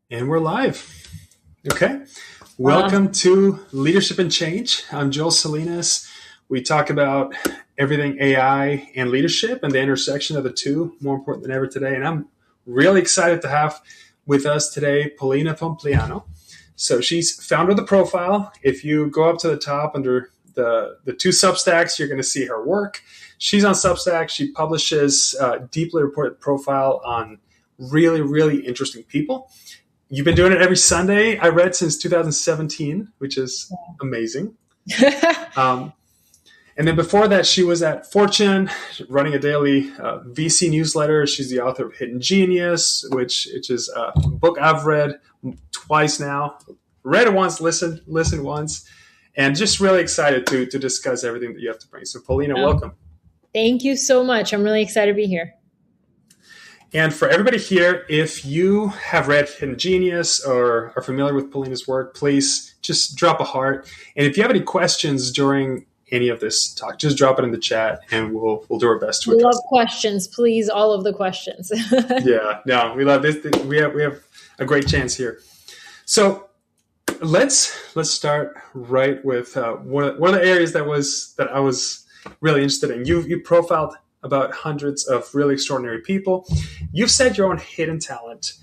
And we're live. Okay. Wow. Welcome to Leadership and Change. I'm Joel Salinas. We talk about everything AI and leadership and the intersection of the two, more important than ever today. And I'm really excited to have with us today Polina Pompliano. So she's founder of the profile. If you go up to the top under the two Substacks, you're going to see her work. She's on Substack. She publishes deeply reported profile on really, really interesting people. You've been doing it every Sunday, I read, since 2017, which is amazing. Um, and then before that, she was at Fortune, running a daily VC newsletter. She's the author of Hidden Genius, which is a book I've read twice now. Read it once, listened once, and just really excited to discuss everything that you have to bring. So, Paulina, welcome. Thank you so much. I'm really excited to be here. And for everybody here, if you have read Hidden Genius or are familiar with Paulina's work, please just drop a heart. And if you have any questions during any of this talk, just drop it in the chat and we'll do our best to address We love them. questions, please. All of the questions. Yeah, no, we love this. We have a great chance here. So let's start right with one of the areas that I was really interested in. You profiled about hundreds of really extraordinary people. You've said your own hidden talent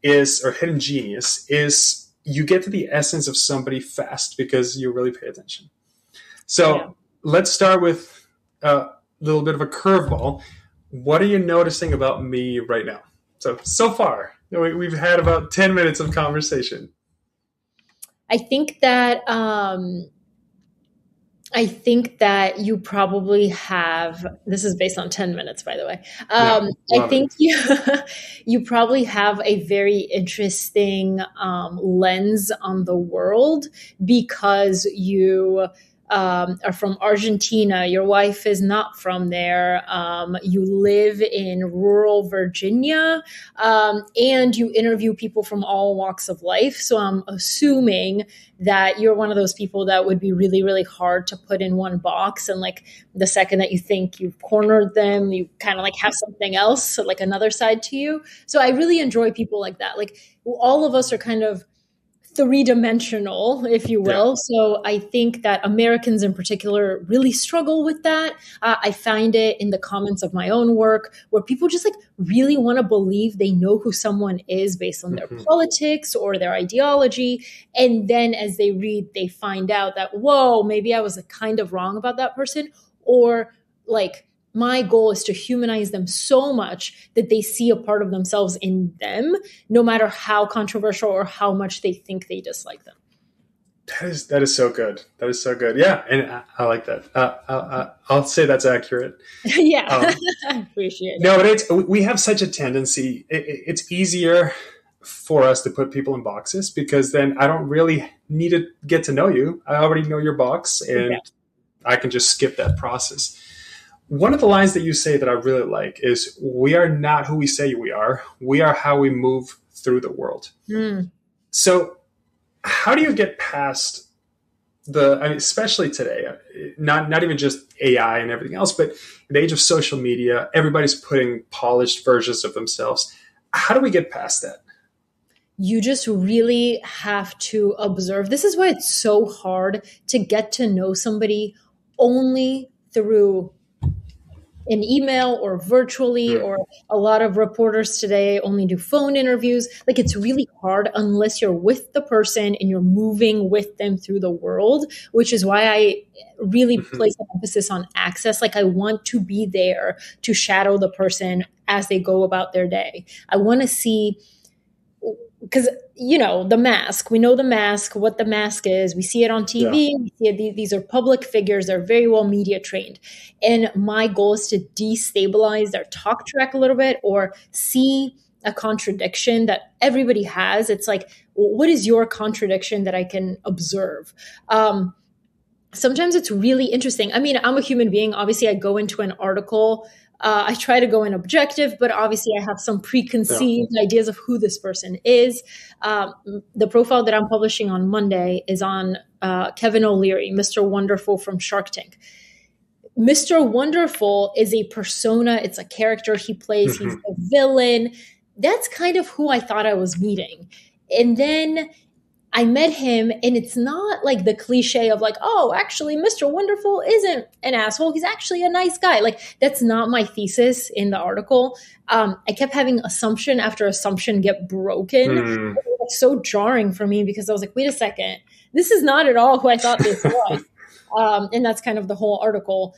or hidden genius is you get to the essence of somebody fast because you really pay attention. So Let's start with a little bit of a curveball. What are you noticing about me right now? So far, we've had about 10 minutes of conversation. I think that you probably have, this is based on 10 minutes, by the way. I think you probably have a very interesting lens on the world because you are from Argentina. Your wife is not from there. You live in rural Virginia, and you interview people from all walks of life. So I'm assuming that you're one of those people that would be really, really hard to put in one box. And like the second that you think you've cornered them, you kind of like have something else, so like another side to you. So I really enjoy people like that. Like all of us are kind of three-dimensional, if you will. Yeah. So I think that Americans in particular really struggle with that. I find it in the comments of my own work where people just like really want to believe they know who someone is based on their politics or their ideology. And then as they read, they find out that, whoa, maybe I was kind of wrong about that person, or like, my goal is to humanize them so much that they see a part of themselves in them, no matter how controversial or how much they think they dislike them. That is so good. That is so good. Yeah, and I like that. I'll say that's accurate. Yeah, I appreciate it. No, but we have such a tendency. It's easier for us to put people in boxes because then I don't really need to get to know you. I already know your box, and I can just skip that process. One of the lines that you say that I really like is, we are not who we say we are. We are how we move through the world. So how do you get past especially today, not even just AI and everything else, but in the age of social media, everybody's putting polished versions of themselves. How do we get past that? You just really have to observe. This is why it's so hard to get to know somebody only through an email or virtually, or a lot of reporters today only do phone interviews. Like, it's really hard unless you're with the person and you're moving with them through the world, which is why I really place an emphasis on access. Like, I want to be there to shadow the person as they go about their day. I want to see, because, you know, the mask, we know the mask, what the mask is. We see it on TV. Yeah. We see it, these are public figures. They're very well media trained. And my goal is to destabilize their talk track a little bit, or see a contradiction that everybody has. It's like, what is your contradiction that I can observe? Sometimes it's really interesting. I mean, I'm a human being. Obviously, I go into an article. I try to go in objective, but obviously I have some preconceived ideas of who this person is. The profile that I'm publishing on Monday is on Kevin O'Leary, Mr. Wonderful from Shark Tank. Mr. Wonderful is a persona. It's a character he plays. He's a villain. That's kind of who I thought I was meeting. And then I met him, and it's not like the cliche of like, oh, actually, Mr. Wonderful isn't an asshole. He's actually a nice guy. Like, that's not my thesis in the article. I kept having assumption after assumption get broken. It was so jarring for me because I was like, wait a second, this is not at all who I thought this was. And that's kind of the whole article.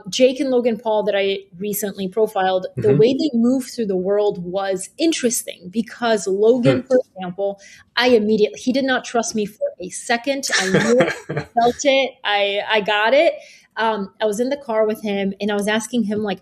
Jake and Logan Paul that I recently profiled, the way they moved through the world was interesting because Logan, for example, he did not trust me for a second. I knew it, I felt it. I got it. I was in the car with him and I was asking him like,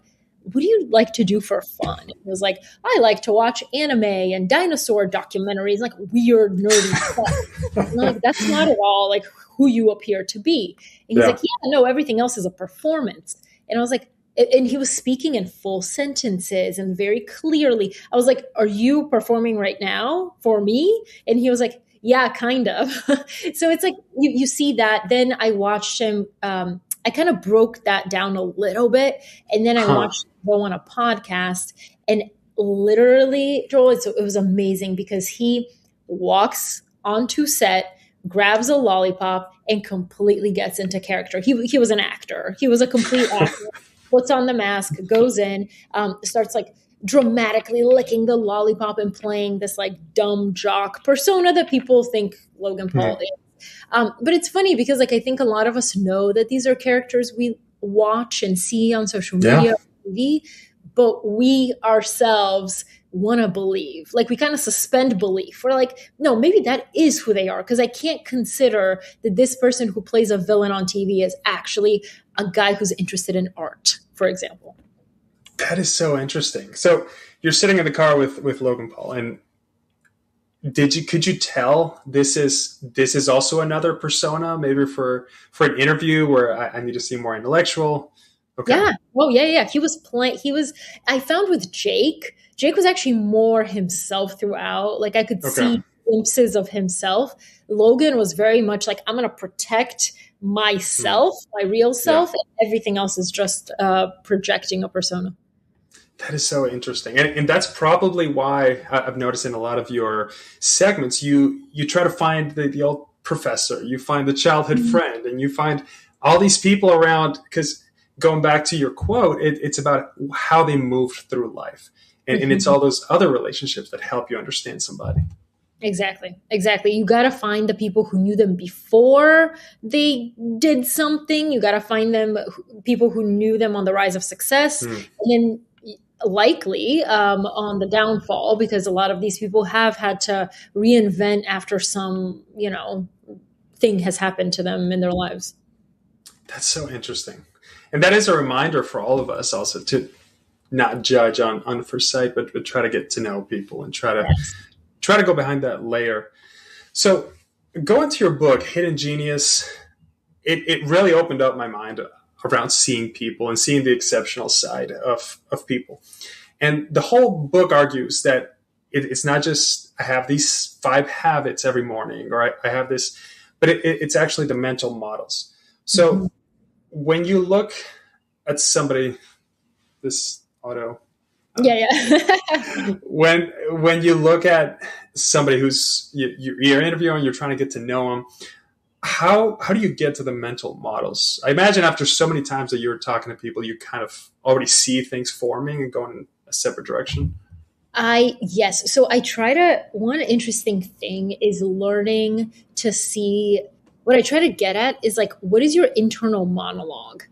what do you like to do for fun? It was like, I like to watch anime and dinosaur documentaries, like weird, nerdy stuff. And I'm like, that's not at all like who you appear to be. And he's like, yeah, no, everything else is a performance. And I was like, and he was speaking in full sentences and very clearly. I was like, are you performing right now for me? And he was like, yeah, kind of. So it's like, you see that. Then I watched him, I kind of broke that down a little bit. And then I watched him go on a podcast, and literally, Joel, it was amazing because he walks onto set, grabs a lollipop, and completely gets into character. He was an actor. He was a complete actor. Puts on the mask, goes in, starts like dramatically licking the lollipop and playing this like dumb jock persona that people think Logan Paul is. But it's funny because like I think a lot of us know that these are characters we watch and see on social media, TV, but we ourselves want to believe. Like we kind of suspend belief. We're like, no, maybe that is who they are because I can't consider that this person who plays a villain on TV is actually a guy who's interested in art, for example. That is so interesting. So you're sitting in the car with Logan Paul, and could you tell this is also another persona, maybe for an interview where I need to seem more intellectual? Okay. Yeah. Oh, yeah. I found with Jake was actually more himself throughout. Like I could see glimpses of himself. Logan was very much like, I'm going to protect myself, my real self, and everything else is just projecting a persona. That is so interesting. And that's probably why I've noticed in a lot of your segments, you try to find the old professor, you find the childhood friend, and you find all these people around, because going back to your quote, it's about how they moved through life. And it's all those other relationships that help you understand somebody. Exactly. You got to find the people who knew them before they did something. You got to find people who knew them on the rise of success. And then likely on the downfall, because a lot of these people have had to reinvent after some, thing has happened to them in their lives. That's so interesting. And that is a reminder for all of us also to not judge on first sight, but try to get to know people and try to go behind that layer. So going to your book, Hidden Genius, it really opened up my mind around seeing people and seeing the exceptional side of people. And the whole book argues that it's not just I have these 5 habits every morning, or I have this, but it's actually the mental models. So when you look at somebody, this auto, when you look at somebody who's you're interviewing, you're trying to get to know them, how do you get to the mental models? I imagine after so many times that you're talking to people, you kind of already see things forming and going in a separate direction. Yes. So one interesting thing is learning to see. What I try to get at is like, what is your internal monologue?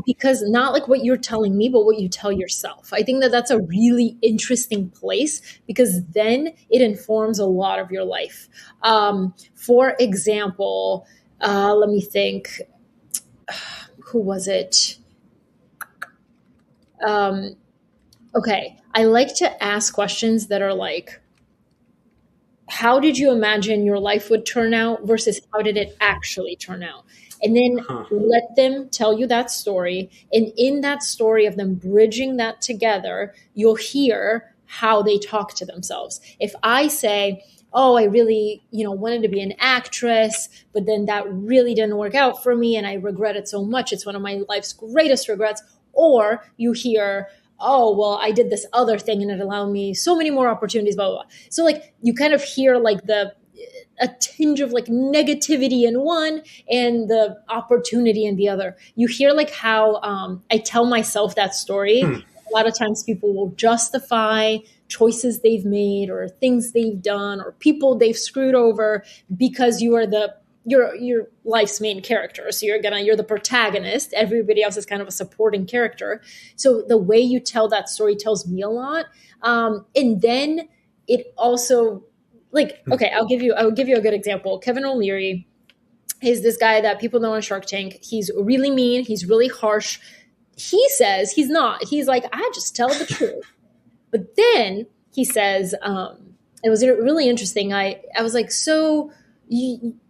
Because not like what you're telling me, but what you tell yourself. I think that that's a really interesting place because then it informs a lot of your life. For example, let me think. Who was it? Okay. I like to ask questions that are like, how did you imagine your life would turn out versus how did it actually turn out? And then let them tell you that story. And in that story of them bridging that together, you'll hear how they talk to themselves. If I say, oh, I really, wanted to be an actress, but then that really didn't work out for me and I regret it so much. It's one of my life's greatest regrets. Or you hear, oh, well, I did this other thing and it allowed me so many more opportunities, blah, blah, blah. So like you kind of hear like a tinge of like negativity in one and the opportunity in the other. You hear like how I tell myself that story. A lot of times people will justify choices they've made or things they've done or people they've screwed over because you are your life's main character. So you're the protagonist. Everybody else is kind of a supporting character. So the way you tell that story tells me a lot. And then it also like, okay, I will give you a good example. Kevin O'Leary is this guy that people know on Shark Tank. He's really mean. He's really harsh. He says he's not. He's like, I just tell the truth. But then he says, it was really interesting. I was like, so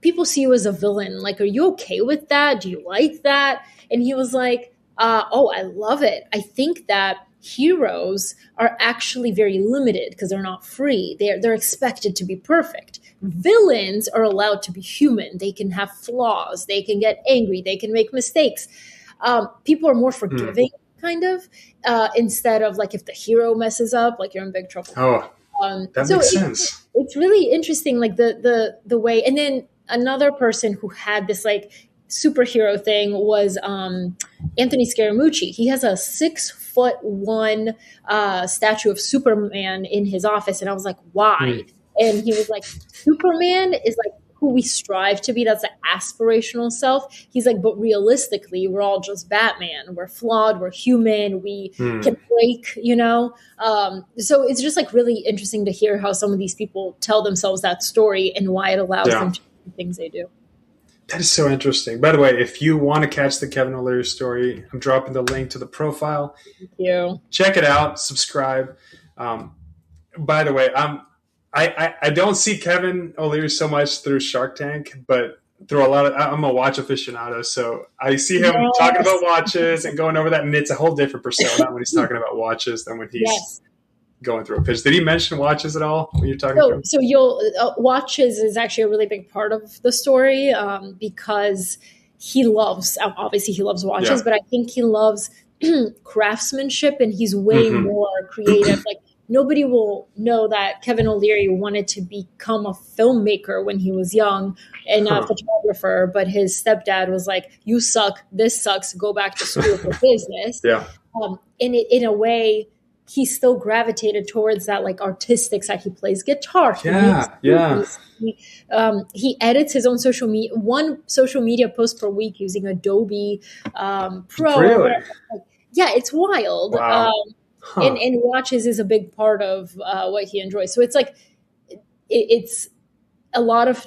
people see you as a villain. Like, are you okay with that? Do you like that? And he was like, oh, I love it. I think that heroes are actually very limited because they're not free. They're expected to be perfect. Villains are allowed to be human. They can have flaws. They can get angry. They can make mistakes. People are more forgiving, kind of, instead of like if the hero messes up, like you're in big trouble. Oh, that makes sense. It's really interesting, like the way. And then another person who had this like superhero thing was Anthony Scaramucci. He has a 6'1" statue of Superman in his office, and I was like, why? And he was like, Superman is like who we strive to be. That's the aspirational self. He's like, but realistically, we're all just Batman. We're flawed. We're human. We can break, So it's just like really interesting to hear how some of these people tell themselves that story and why it allows them to do things they do. That is so interesting. By the way, if you want to catch the Kevin O'Leary story, I'm dropping the link to the profile. Thank you. Check it out. Subscribe. By the way, I don't see Kevin O'Leary so much through Shark Tank, but through I'm a watch aficionado, so I see him talking about watches and going over that, and it's a whole different persona when he's talking about watches than when he's going through a pitch. Did he mention watches at all when you're talking to him? So watches is actually a really big part of the story because he loves watches, but I think he loves craftsmanship, and he's way more creative. Like, nobody will know that Kevin O'Leary wanted to become a filmmaker when he was young and a photographer, but his stepdad was like, you suck, this sucks, go back to school for business. In a way, he still gravitated towards that like artistic side. He plays guitar. He edits his own one social media post per week using Adobe Pro. Really? Yeah, it's wild. Wow. And watches is a big part of what he enjoys. So it's like, it's a lot of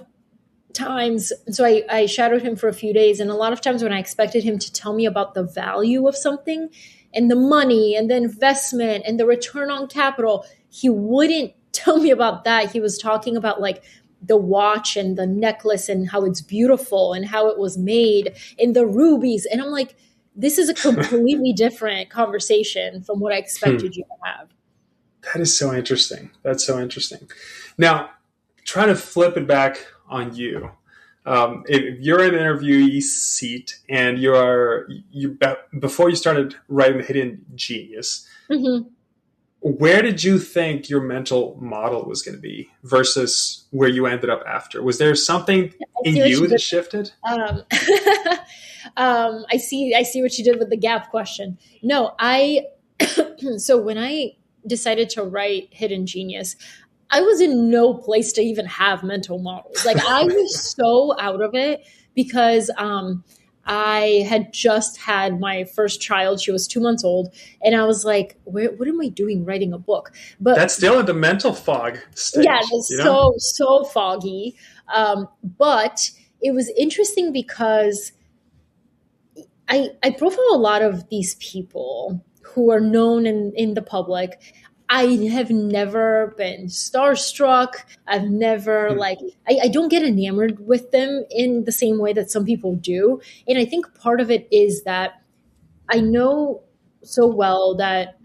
times. So I shadowed him for a few days, and a lot of times when I expected him to tell me about the value of something and the money and the investment and the return on capital, he wouldn't tell me about that. He was talking about like the watch and the necklace and how it's beautiful and how it was made and the rubies. And I'm like, this is a completely different conversation from what I expected you to have. That is so interesting. That's so interesting. Now, trying to flip it back on you. If you're in an interviewee seat and before you started writing The Hidden Genius, where did you think your mental model was going to be versus where you ended up after? Was there something in you that shifted? I see what you did with the gap question. No, so when I decided to write Hidden Genius, I was in no place to even have mental models. Like, I was so out of it because I had just had my first child. She was 2 months old. And I was like, what am I doing writing a book? But that's still in the mental fog stage. Yeah, it's so foggy. But it was interesting because I profile a lot of these people who are known in the public. I have never been starstruck. I've never I don't get enamored with them in the same way that some people do. And I think part of it is that I know so well that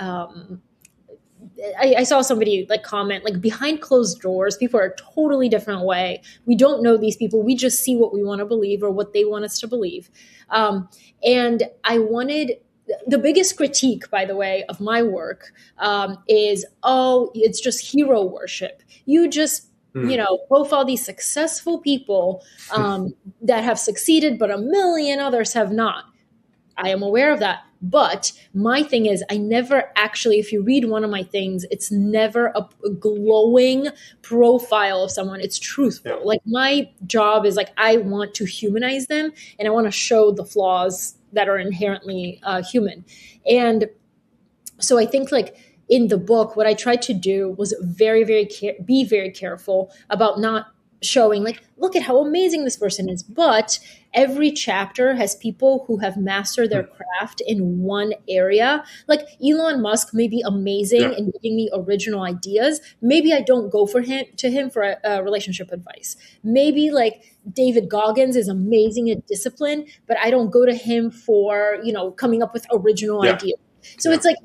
I saw somebody like comment, like, behind closed doors, people are a totally different way. We don't know these people. We just see what we want to believe or what they want us to believe. And I wanted the biggest critique, by the way, of my work is, oh, it's just hero worship. You just, profile these successful people that have succeeded, but a million others have not. I am aware of that. But my thing is, I never actually, if you read one of my things, it's never a glowing profile of someone. It's truthful. Yeah. Like, my job is, like, I want to humanize them, and I want to show the flaws that are inherently human. And so I think, like, in the book, what I tried to do was be very careful about not showing, like, look at how amazing this person is. But every chapter has people who have mastered their craft in one area. Like, Elon Musk may be amazing in giving me original ideas. Maybe I don't go to him for a relationship advice. Maybe, like, David Goggins is amazing at discipline, but I don't go to him for, coming up with original ideas. So it's like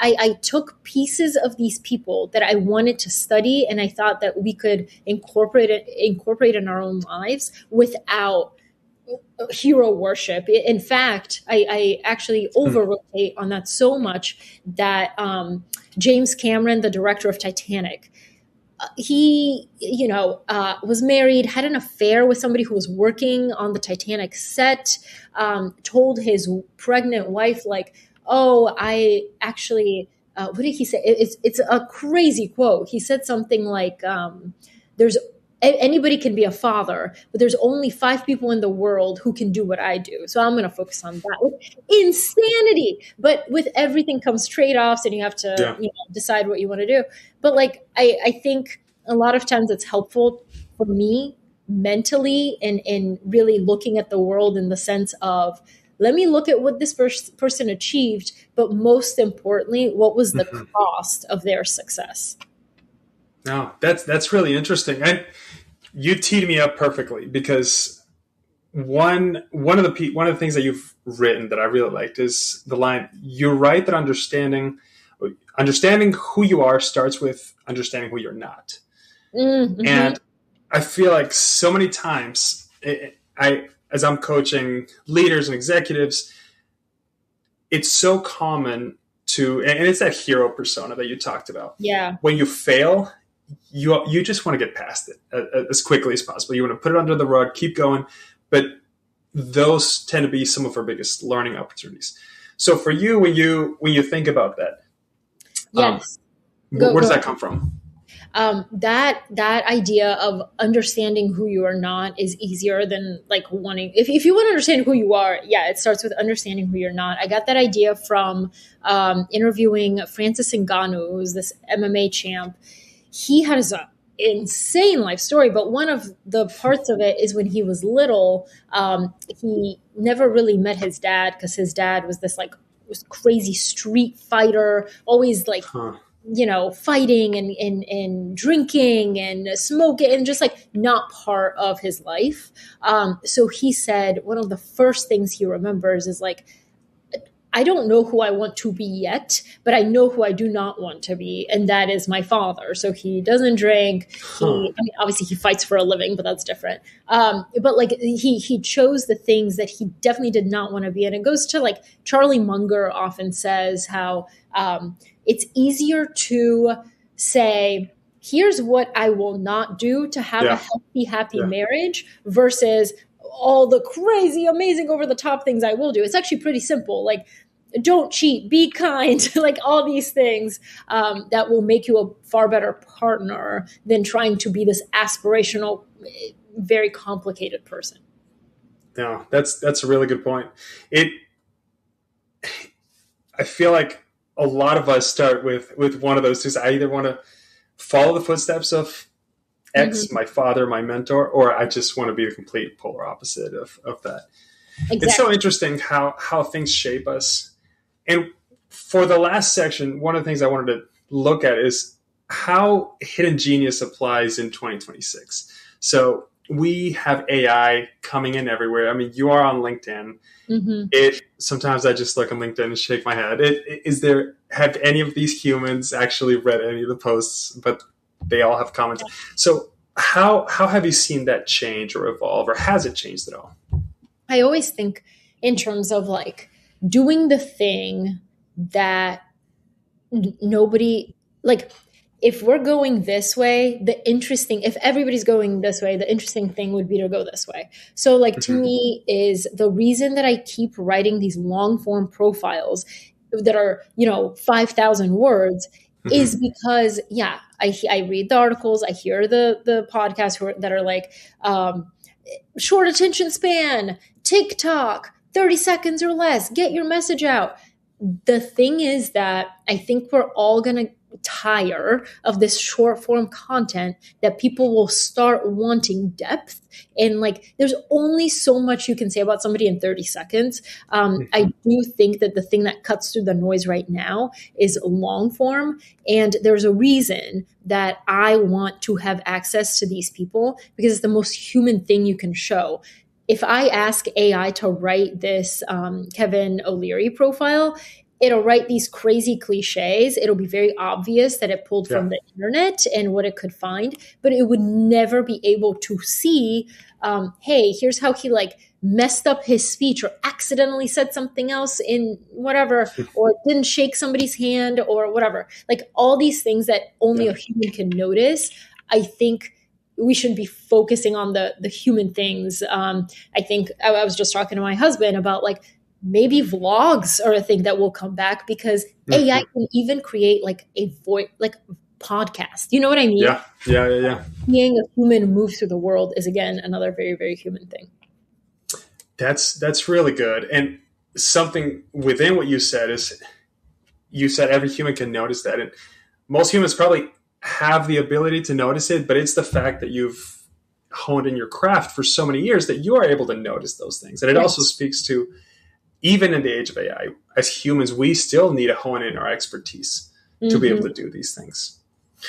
I took pieces of these people that I wanted to study, and I thought that we could incorporate in our own lives without hero worship. In fact, I actually over-rotate on that so much that James Cameron, the director of Titanic, he, was married, had an affair with somebody who was working on the Titanic set, told his pregnant wife, like, oh, I actually, what did he say? It's a crazy quote. He said something like, anybody can be a father, but there's only 5 people in the world who can do what I do. So I'm going to focus on that. Insanity. But with everything comes trade-offs, and you have to decide what you want to do. But, like, I think a lot of times it's helpful for me mentally in really looking at the world in the sense of, let me look at what this person achieved, but most importantly, what was the cost of their success? No, that's really interesting. You teed me up perfectly, because one of the things that you've written that I really liked is the line, "You're right that understanding who you are starts with understanding who you're not." Mm-hmm. And I feel like so many times, as I'm coaching leaders and executives, it's so common and it's that hero persona that you talked about. Yeah. When you fail, you just want to get past it as quickly as possible. You want to put it under the rug, keep going. But those tend to be some of our biggest learning opportunities. So for you, when you think about that, yes, where does that come from? That idea of understanding who you are not is easier than, like, wanting, if you want to understand who you are, it starts with understanding who you're not. I got that idea from interviewing Francis Ngannou, who's this MMA champ. He had his insane life story, but one of the parts of it is when he was little, he never really met his dad, because his dad was this, like, crazy street fighter, always, like, fighting and drinking and smoking, and just, like, not part of his life. So he said one of the first things he remembers is, like, I don't know who I want to be yet, but I know who I do not want to be, and that is my father. So he doesn't drink. Obviously he fights for a living, but that's different. But, like, he chose the things that he definitely did not want to be. And it goes to, like, Charlie Munger often says how it's easier to say, here's what I will not do to have a healthy, happy marriage, versus all the crazy, amazing, over the top things I will do. It's actually pretty simple. Like, don't cheat, be kind, like, all these things that will make you a far better partner than trying to be this aspirational, very complicated person. No, that's a really good point. I feel like a lot of us start with one of those two. I either want to follow the footsteps of X, my father, my mentor, or I just want to be the complete polar opposite of that. Exactly. It's so interesting how things shape us. And for the last section, one of the things I wanted to look at is how hidden genius applies in 2026. So we have AI coming in everywhere. I mean, you are on LinkedIn. Mm-hmm. Sometimes I just look on LinkedIn and shake my head. Have any of these humans actually read any of the posts? But they all have comments. So how have you seen that change or evolve, or has it changed at all? I always think in terms of, like, doing the thing that nobody, like, if we're going this way, if everybody's going this way, the interesting thing would be to go this way. So like, to me, is the reason that I keep writing these long form profiles that are, 5,000 words is because, I read the articles, I hear the podcasts that are like, short attention span, TikTok, 30 seconds or less, get your message out. The thing is that I think we're all going to tire of this short form content, that people will start wanting depth. And like, there's only so much you can say about somebody in 30 seconds. I do think that the thing that cuts through the noise right now is long form. And there's a reason that I want to have access to these people, because it's the most human thing you can show. If I ask AI to write this Kevin O'Leary profile, it'll write these crazy cliches. It'll be very obvious that it pulled from the internet and what it could find, but it would never be able to see, hey, here's how he like messed up his speech or accidentally said something else in whatever, or didn't shake somebody's hand or whatever. Like all these things that only a human can notice. I think we should be focusing on the human things. I think I was just talking to my husband about like, maybe vlogs are a thing that will come back, because AI can even create like a voice, like podcast. You know what I mean? Yeah. Being a human move through the world is, again, another very, very human thing. That's really good. And something within what you said is, you said every human can notice that. And most humans probably have the ability to notice it, but it's the fact that you've honed in your craft for so many years that you are able to notice those things. And it also speaks to, even in the age of AI, as humans, we still need to hone in our expertise to be able to do these things.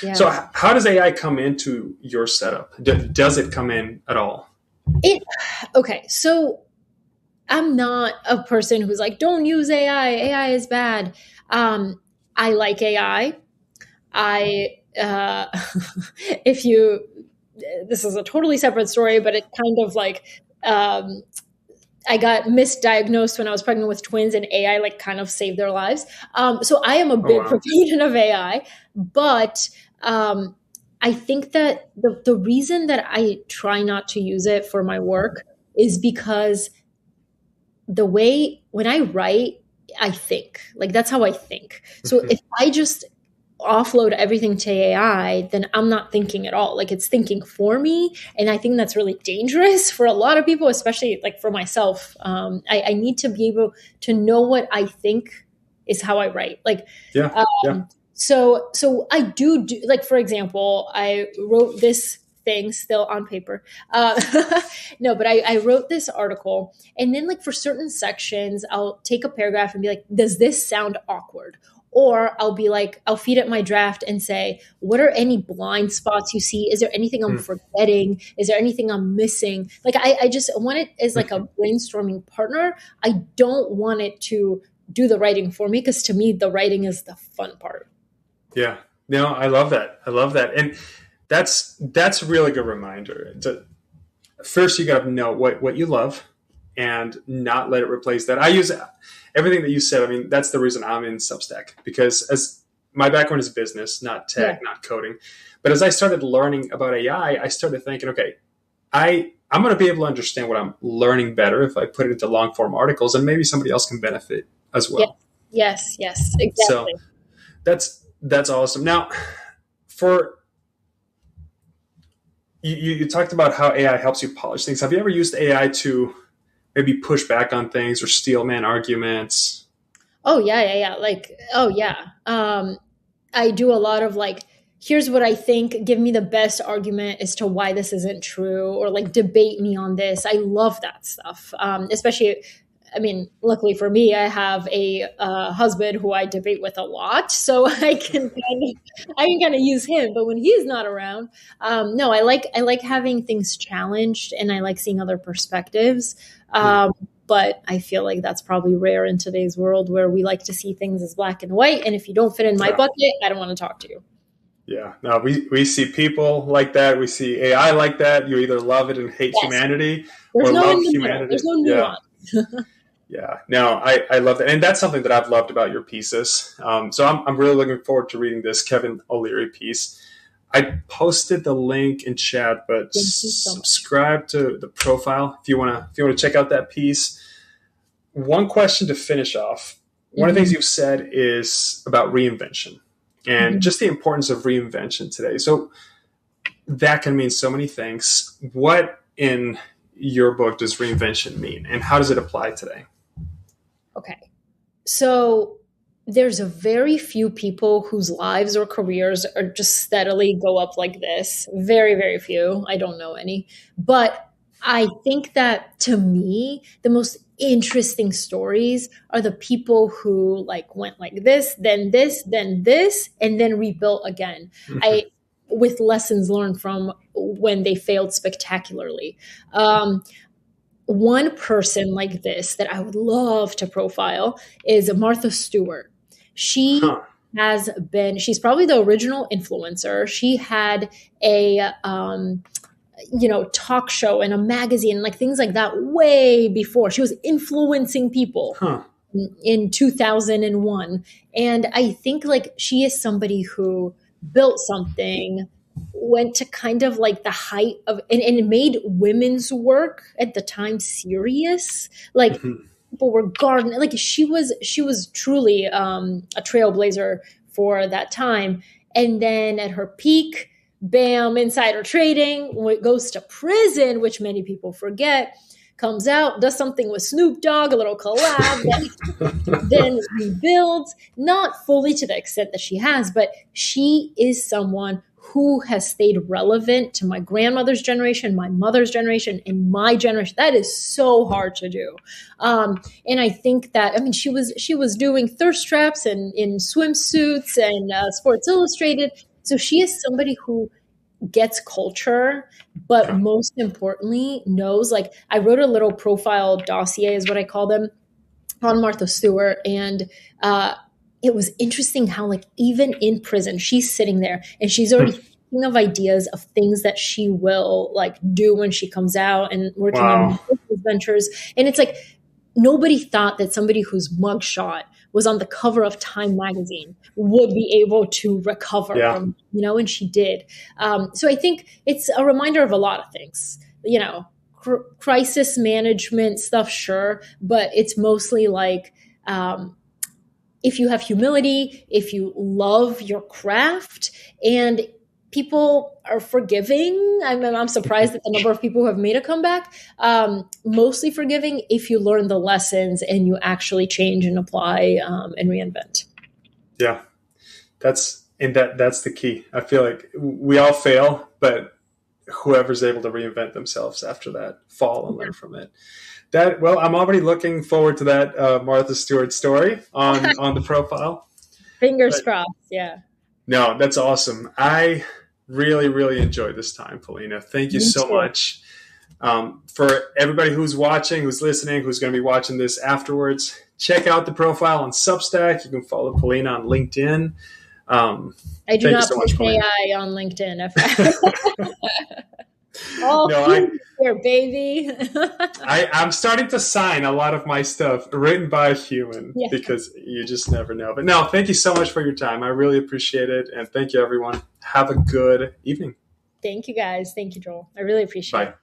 Yeah. So how does AI come into your setup? Does it come in at all? Okay, so I'm not a person who's like, don't use AI. AI is bad. I like AI. This is a totally separate story, but it kind of like, I got misdiagnosed when I was pregnant with twins, and AI like kind of saved their lives. So I am a big proponent of AI, but I think that the reason that I try not to use it for my work is because when I write, I think. Like, that's how I think. So if I just offload everything to AI, then I'm not thinking at all. Like, it's thinking for me. And I think that's really dangerous for a lot of people, especially like for myself. I need to be able to know what I think is how I write. Like, So I do like, for example, I wrote this thing still on paper. No, but I wrote this article, and then like for certain sections, I'll take a paragraph and be like, does this sound awkward? Or I'll be like, I'll feed it my draft and say, what are any blind spots you see? Is there anything I'm forgetting? Is there anything I'm missing? Like, I just want it as like a brainstorming partner. I don't want it to do the writing for me, because to me, the writing is the fun part. Yeah. No, I love that. And that's a really good reminder. First, you got to know what you love and not let it replace that. I use everything that you said. I mean, that's the reason I'm in Substack, because as my background is business, not tech, not coding. But as I started learning about AI, I started thinking, okay, I'm going to be able to understand what I'm learning better if I put it into long form articles, and maybe somebody else can benefit as well. Yes, exactly. So that's awesome. Now, for you talked about how AI helps you polish things. Have you ever used AI to maybe push back on things or steel man arguments? Oh, yeah. Like, oh, yeah. I do a lot of like, here's what I think, give me the best argument as to why this isn't true, or like debate me on this. I love that stuff. Especially, I mean, luckily for me, I have a husband who I debate with a lot, so I can kind of use him. But when he's not around, no, I like having things challenged, and I like seeing other perspectives. But I feel like that's probably rare in today's world, where we like to see things as black and white. And if you don't fit in my bucket, I don't want to talk to you. Yeah, no, we see people like that. We see AI like that. You either love it and hate humanity, or love humanity. There's no nuance. Yeah, no, I love that. And that's something that I've loved about your pieces. So I'm really looking forward to reading this Kevin O'Leary piece. I posted the link in chat, but Thank you so much. subscribe to the profile if you want to check out that piece. One question to finish off. One of the things you've said is about reinvention and just the importance of reinvention today. So that can mean so many things. What in your book does reinvention mean, and how does it apply today? Okay. So there's a very few people whose lives or careers are just steadily go up like this. Very, very few. I don't know any. But I think that to me, the most interesting stories are the people who like went like this, then this, then this, and then rebuilt again. With lessons learned from when they failed spectacularly. One person like this that I would love to profile is Martha Stewart. She has been, she's probably the original influencer. She had a, talk show and a magazine, like things like that way before. She was influencing people in 2001. And I think like she is somebody who built something, went to kind of like the height of, and it made women's work at the time serious. Like people were gardening. Like she was truly a trailblazer for that time. And then at her peak, bam, insider trading, goes to prison, which many people forget, comes out, does something with Snoop Dogg, a little collab, then rebuilds, not fully to the extent that she has, but she is someone who has stayed relevant to my grandmother's generation, my mother's generation, and my generation. That is so hard to do. And I think that, I mean, she was doing thirst traps and in swimsuits and Sports Illustrated. So she is somebody who gets culture, but most importantly knows, like I wrote a little profile dossier is what I call them on Martha Stewart. And it was interesting how like even in prison, she's sitting there and she's already thinking of ideas of things that she will like do when she comes out and working on business ventures. And it's like, nobody thought that somebody whose mugshot was on the cover of Time magazine would be able to recover from, and she did. So I think it's a reminder of a lot of things, crisis management stuff, sure. But it's mostly like, if you have humility, if you love your craft, and people are forgiving. I'm surprised at the number of people who have made a comeback. Mostly forgiving if you learn the lessons and you actually change and apply and reinvent. Yeah, that's the key. I feel like we all fail, but whoever's able to reinvent themselves after that fall and learn from it. I'm already looking forward to that Martha Stewart story on the profile. Fingers crossed. Yeah. No, that's awesome. I really, really enjoyed this time, Polina. Thank you so much. For everybody who's watching, who's listening, who's going to be watching this afterwards, check out the profile on Substack. You can follow Polina on LinkedIn. I do not put AI on LinkedIn. Here, baby. I'm starting to sign a lot of my stuff written by a human because you just never know. But no, thank you so much for your time. I really appreciate it. And thank you, everyone. Have a good evening. Thank you, guys. Thank you, Joel. I really appreciate it. Bye.